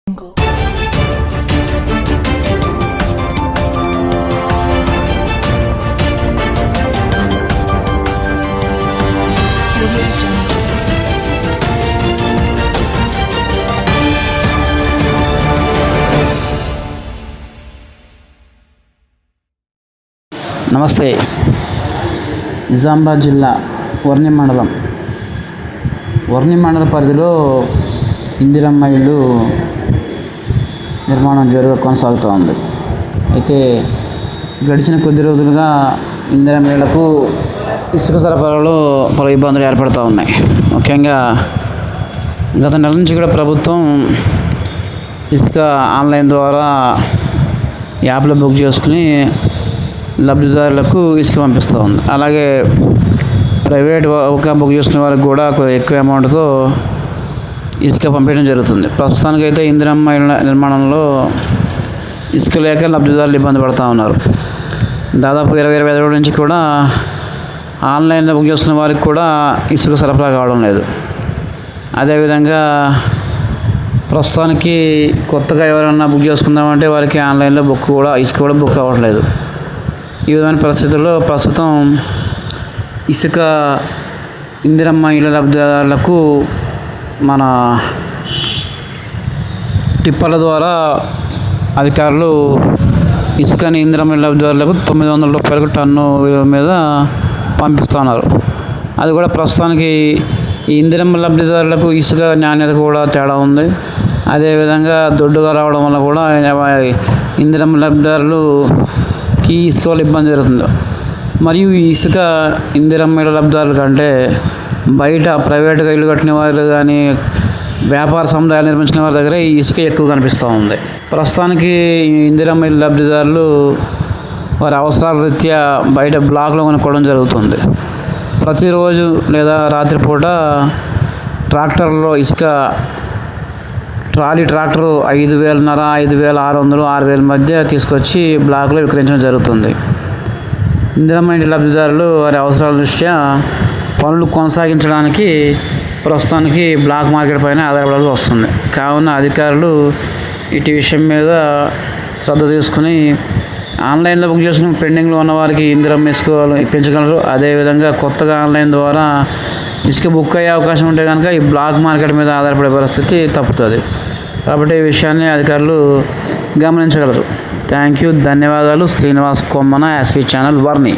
నమస్తే. నిజామాబాద్ జిల్లా వర్ణి మండల పరిధిలో ఇందిరమ్మ ఇల్లు నిర్మాణం కొనసాగుతూ ఉంది. అయితే గడిచిన కొద్ది రోజులుగా ఇందిరమ్మ ఇళ్లకు ఇసుక సరఫరాలో పలు ఇబ్బందులు ఏర్పడుతూ ఉన్నాయి. ముఖ్యంగా గత నెల నుంచి కూడా ప్రభుత్వం ఇసుక ఆన్లైన్ ద్వారా యాప్లో బుక్ చేసుకుని లబ్ధిదారులకు ఇసుక పంపిస్తూ ఉంది. అలాగే ప్రైవేట్ ఒక బుక్ చేసుకునే వారికి కూడా ఎక్కువ అమౌంట్తో ఇసుక పంపించడం జరుగుతుంది. ప్రస్తుతానికైతే ఇందిరమ్మ ఇళ్ల నిర్మాణంలో ఇసుక లేక లబ్ధిదారులు ఇబ్బంది పడుతూ ఉన్నారు. దాదాపు 20-25 రోజుల నుంచి కూడా ఆన్లైన్లో బుక్ చేసుకునే వారికి కూడా ఇసుక సరఫరా కావడం లేదు. అదేవిధంగా ప్రస్తుతానికి కొత్తగా ఎవరైనా బుక్ చేసుకుందామంటే వారికి ఆన్లైన్లో ఇసుక కూడా బుక్ అవ్వట్లేదు. ఈ విధమైన పరిస్థితుల్లో ప్రస్తుతం ఇసుక ఇందిరమ్మ ఇళ్ల లబ్ధిదారులకు మన టిప్పర్ల ద్వారా అధికారులు ఇసుకని ఇందిరమ్మ ఇళ్ల లబ్ధిదారులకు $900 టన్ను మీద పంపిస్తున్నారు. అది కూడా ప్రస్తుతానికి ఈ ఇందిరమ్మ లబ్ధిదారులకు ఇసుక నాణ్యత కూడా తేడా ఉంది. అదేవిధంగా దొడ్డుగా రావడం వల్ల కూడా ఇందిరమ్మ లబ్ధిదారులకి ఇసుక వల్ల ఇబ్బంది జరుగుతుంది. మరియు ఈ ఇసుక ఇందిరమ్మ ఇళ్ల లబ్ధిదారుల కంటే బయట ప్రైవేట్గా ఇల్లు కట్టిన వారు కానీ వ్యాపార సముదాయాలు నిర్మించిన వారి దగ్గర ఈ ఇసుక ఎక్కువ కనిపిస్తూ ఉంది. ప్రస్తుతానికి ఇందిరమ్మ ఇళ్ల లబ్ధిదారులు వారి అవసరాల రీత్యా బయట బ్లాక్లో కొనుక్కోవడం జరుగుతుంది. ప్రతిరోజు లేదా రాత్రిపూట ట్రాక్టర్లో ఇసుక ట్రాక్టర్ 5,500, 5,600, 6,000 మధ్య తీసుకొచ్చి బ్లాక్లో విక్రయించడం జరుగుతుంది. ఇందిరమ్మ ఇంటి లబ్ధిదారులు వారి అవసరాల దృష్ట్యా పనులు కొనసాగించడానికి ప్రస్తుతానికి బ్లాక్ మార్కెట్ పైన ఆధారపడాల్సి వస్తుంది. కావున అధికారులు ఇటు విషయం మీద శ్రద్ధ తీసుకుని ఆన్లైన్లో బుక్ చేసుకుని పెండింగ్లో ఉన్న వారికి ఇందిరమ్మ ఇసుక ఇప్పించగలరు. అదేవిధంగా కొత్తగా ఆన్లైన్ ద్వారా ఇసుక బుక్ అయ్యే అవకాశం ఉంటే కనుక ఈ బ్లాక్ మార్కెట్ మీద ఆధారపడే పరిస్థితి తప్పుతుంది. కాబట్టి ఈ విషయాన్ని అధికారులు గమనించగలరు. Thank you. ధన్యవాదాలు. Srinivas Kommana, SV channel, వర్ణి.